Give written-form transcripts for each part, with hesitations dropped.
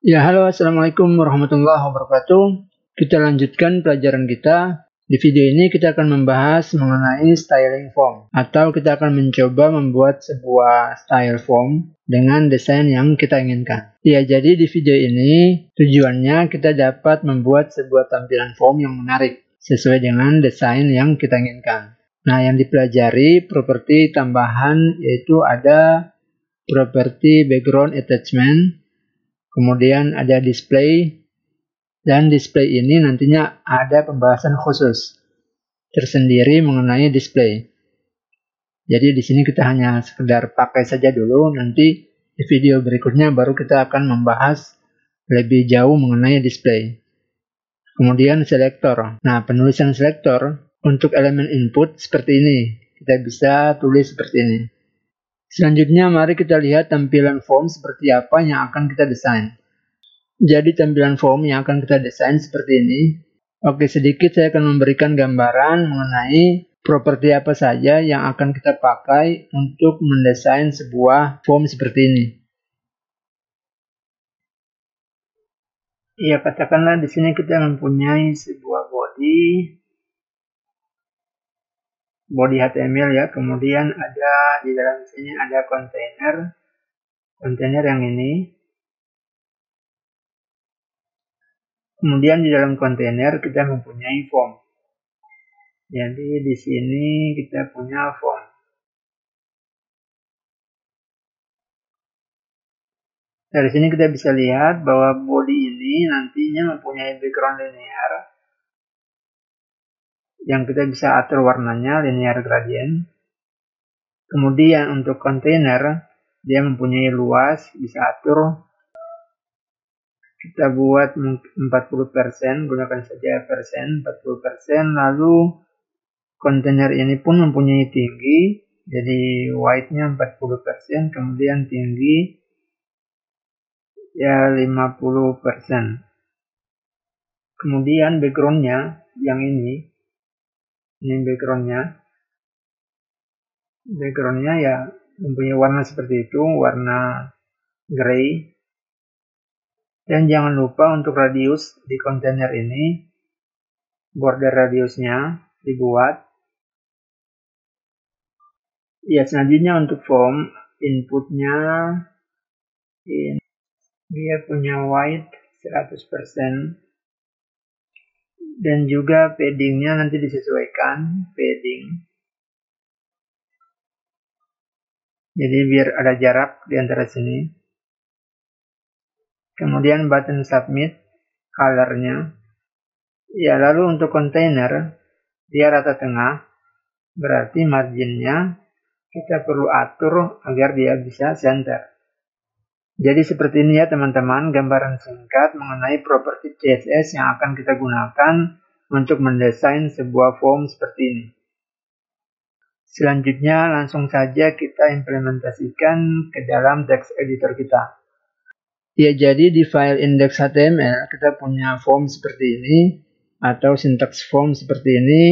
Ya, halo, assalamualaikum warahmatullahi wabarakatuh. Kita lanjutkan pelajaran kita. Di video ini kita akan membahas mengenai styling form, atau kita akan mencoba membuat sebuah style form dengan desain yang kita inginkan. Ya, jadi di video ini tujuannya kita dapat membuat sebuah tampilan form yang menarik sesuai dengan desain yang kita inginkan. Nah, yang dipelajari properti tambahan yaitu ada properti background attachment, kemudian ada display, dan display ini nantinya ada pembahasan khusus tersendiri mengenai display. Jadi di sini kita hanya sekedar pakai saja dulu, nanti di video berikutnya baru kita akan membahas lebih jauh mengenai display. Kemudian selektor. Nah, penulisan selektor untuk elemen input seperti ini. Kita bisa tulis seperti ini. Selanjutnya mari kita lihat tampilan form seperti apa yang akan kita desain. Jadi tampilan form yang akan kita desain seperti ini. Oke, sedikit saya akan memberikan gambaran mengenai properti apa saja yang akan kita pakai untuk mendesain sebuah form seperti ini. Ya, katakanlah di sini kita mempunyai sebuah body HTML ya, kemudian ada di dalam sini ada kontainer yang ini. Kemudian di dalam kontainer kita mempunyai form. Jadi di sini kita punya form. Dari sini kita bisa lihat bahwa body ini nantinya mempunyai background linear yang kita bisa atur warnanya linear gradient. Kemudian untuk kontainer dia mempunyai luas, bisa atur. Kita buat 40%, gunakan saja persen 40%. Lalu kontainer ini pun mempunyai tinggi, jadi width-nya 40%, kemudian tinggi ya 50%. Kemudian background-nya yang ini background-nya ya mempunyai warna seperti itu, warna gray. Dan jangan lupa untuk radius di kontainer ini, border radiusnya dibuat. Ya, selanjutnya untuk form, inputnya dia punya width 100%. Dan juga paddingnya nanti disesuaikan, padding. Jadi biar ada jarak di antara sini. Kemudian button submit, colornya. Ya, lalu untuk kontainer, dia rata tengah, berarti marginnya kita perlu atur agar dia bisa center. Jadi seperti ini ya teman-teman, gambaran singkat mengenai properti CSS yang akan kita gunakan untuk mendesain sebuah form seperti ini. Selanjutnya langsung saja kita implementasikan ke dalam text editor kita. Ya, jadi di file index.html kita punya form seperti ini atau syntax form seperti ini.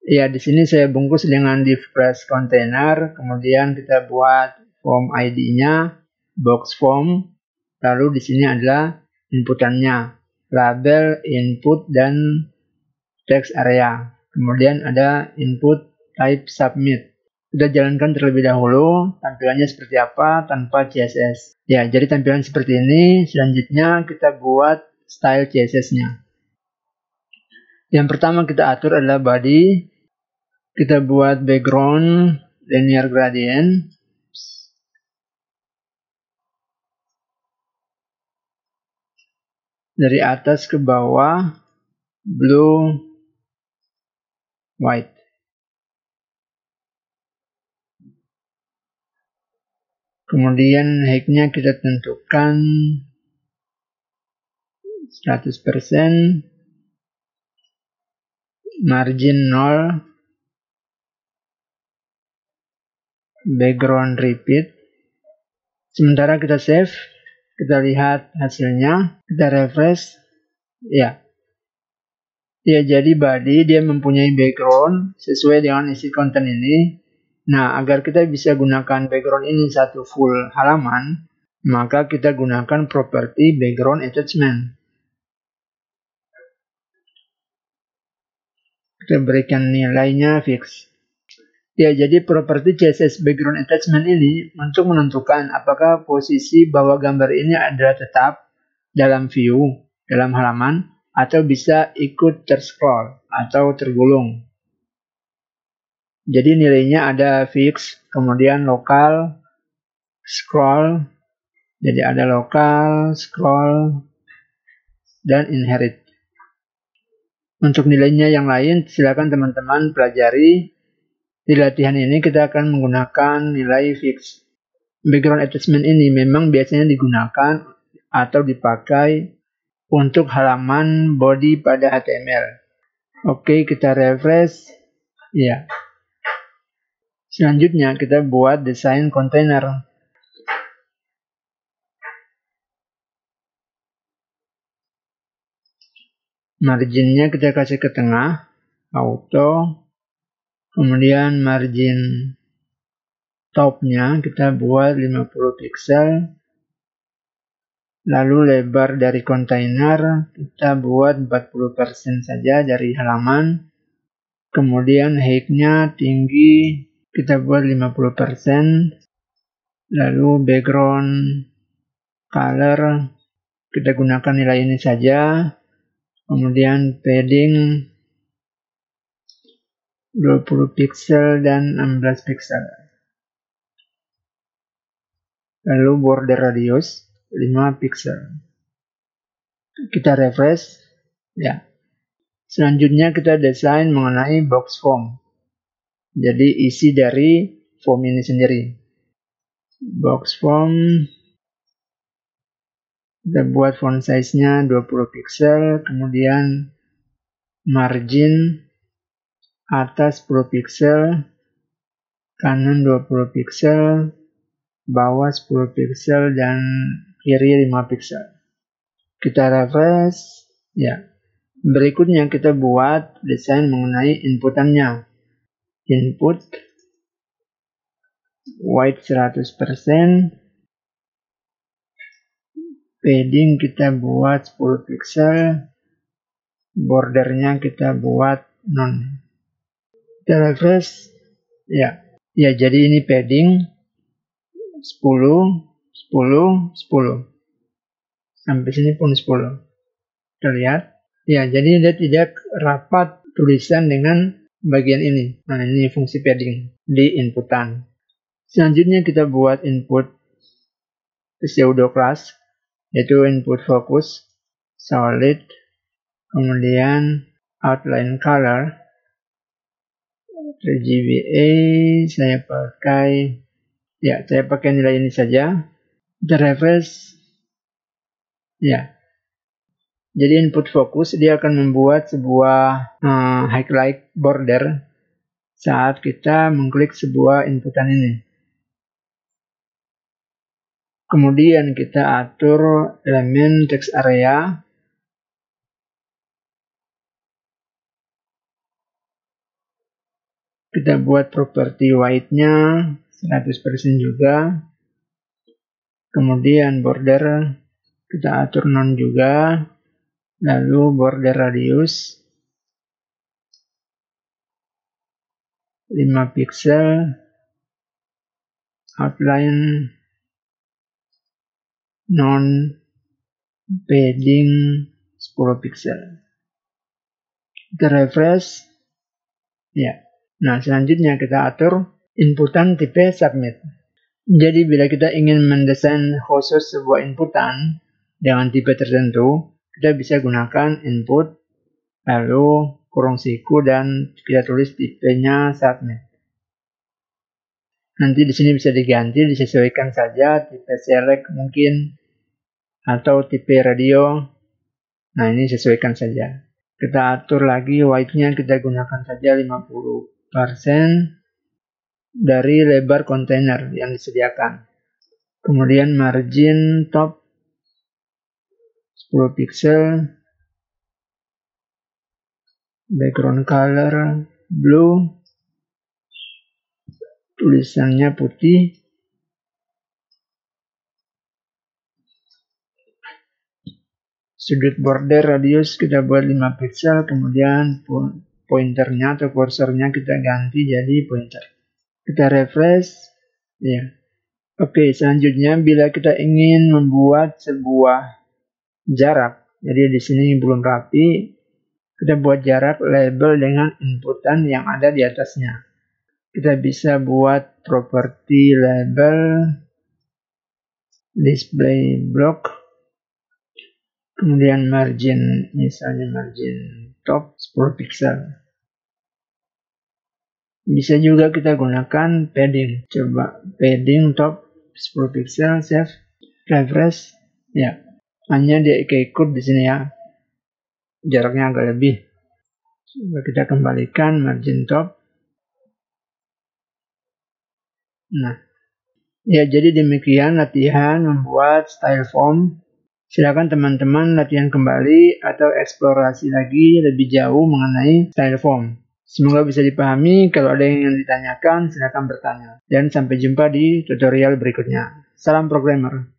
Ya, di sini saya bungkus dengan div class container, kemudian kita buat form ID-nya, box form, lalu di sini adalah inputannya, label, input, dan text area. Kemudian ada input type submit. Kita jalankan terlebih dahulu tampilannya seperti apa tanpa CSS. Ya, jadi tampilan seperti ini. Selanjutnya kita buat style CSS-nya. Yang pertama kita atur adalah body. Kita buat background linear gradient. Dari atas ke bawah, blue, white. Kemudian height-nya kita tentukan 100%, margin 0, background repeat. Sementara kita save, kita lihat hasilnya, kita refresh. Ya, jadi body dia mempunyai background sesuai dengan isi konten ini. Nah, agar kita bisa gunakan background ini satu full halaman, maka kita gunakan properti background attachment. Kita berikan nilainya fix. Ya, jadi properti CSS background attachment ini untuk menentukan apakah posisi bawah gambar ini adalah tetap dalam view, dalam halaman, atau bisa ikut terscroll atau tergulung. Jadi nilainya ada fix, kemudian lokal, scroll, jadi ada lokal, scroll, dan inherit. Untuk nilainya yang lain, silakan teman-teman pelajari. Di latihan ini kita akan menggunakan nilai fix. Background attachment ini memang biasanya digunakan atau dipakai untuk halaman body pada HTML. Oke, kita refresh. Ya. Selanjutnya kita buat desain kontainer. Marginnya kita kasih ke tengah, auto. Kemudian margin topnya kita buat 50 pixel. Lalu lebar dari kontainer kita buat 40% saja dari halaman. Kemudian height-nya tinggi kita buat 50%. Lalu background color kita gunakan nilai ini saja. Kemudian padding 20 pixel dan 16 pixel. Lalu border radius 5 pixel. Kita refresh. Ya. Selanjutnya kita desain mengenai box form. Jadi isi dari form ini sendiri. Box form kita buat font size-nya 20 pixel, kemudian margin atas 10 pixel, kanan 20 pixel, bawah 10 pixel, dan kiri 5 pixel. Kita refresh. Ya. Berikutnya kita buat desain mengenai inputannya. Input white 100%, padding kita buat 10 pixel, bordernya kita buat non. Kita refresh. Ya. Ya, jadi ini padding 10, 10, 10. Sampai sini pun 10. Kita lihat. Ya, jadi dia tidak rapat tulisan dengan bagian ini. Nah, ini fungsi padding di inputan. Selanjutnya kita buat input pseudo class, yaitu input focus, solid, kemudian outline color, RGBA, saya pakai nilai ini saja. Kita refresh. Ya. Jadi input focus dia akan membuat sebuah highlight border saat kita mengklik sebuah inputan ini. Kemudian kita atur elemen text area. Kita buat properti white-nya 100% juga. Kemudian border kita atur non juga. Lalu border radius 5 pixel. Outline non, padding 10 pixel. Kita refresh. Ya. Nah, selanjutnya kita atur inputan tipe submit. Jadi bila kita ingin mendesain khusus sebuah inputan dengan tipe tertentu, kita bisa gunakan input, lalu kurung siku, dan kita tulis tipenya submit. Nanti di sini bisa diganti, disesuaikan saja, tipe select mungkin, atau tipe radio. Nah, ini sesuaikan saja. Kita atur lagi white-nya, kita gunakan saja 50% dari lebar kontainer yang disediakan. Kemudian margin top 10 pixel, background color blue, tulisannya putih, Sudut border radius kita buat 5 pixel, kemudian pointernya atau kursornya kita ganti jadi pointer. Kita refresh, ya. Oke, selanjutnya bila kita ingin membuat sebuah jarak, jadi di sini belum rapi, kita buat jarak label dengan inputan yang ada di atasnya. Kita bisa buat properti label display block, kemudian margin, misalnya margin top 10 pixel. Bisa juga kita gunakan padding. Coba padding top 10 pixel, save, refresh. Ya, hanya dia ikut di sini ya. Jaraknya agak lebih. Coba kita kembalikan margin top. Nah, ya jadi demikian latihan membuat style form. Silakan teman-teman latihan kembali atau eksplorasi lagi lebih jauh mengenai style form. Semoga bisa dipahami. Kalau ada yang ingin ditanyakan, silakan bertanya. Dan sampai jumpa di tutorial berikutnya. Salam programmer.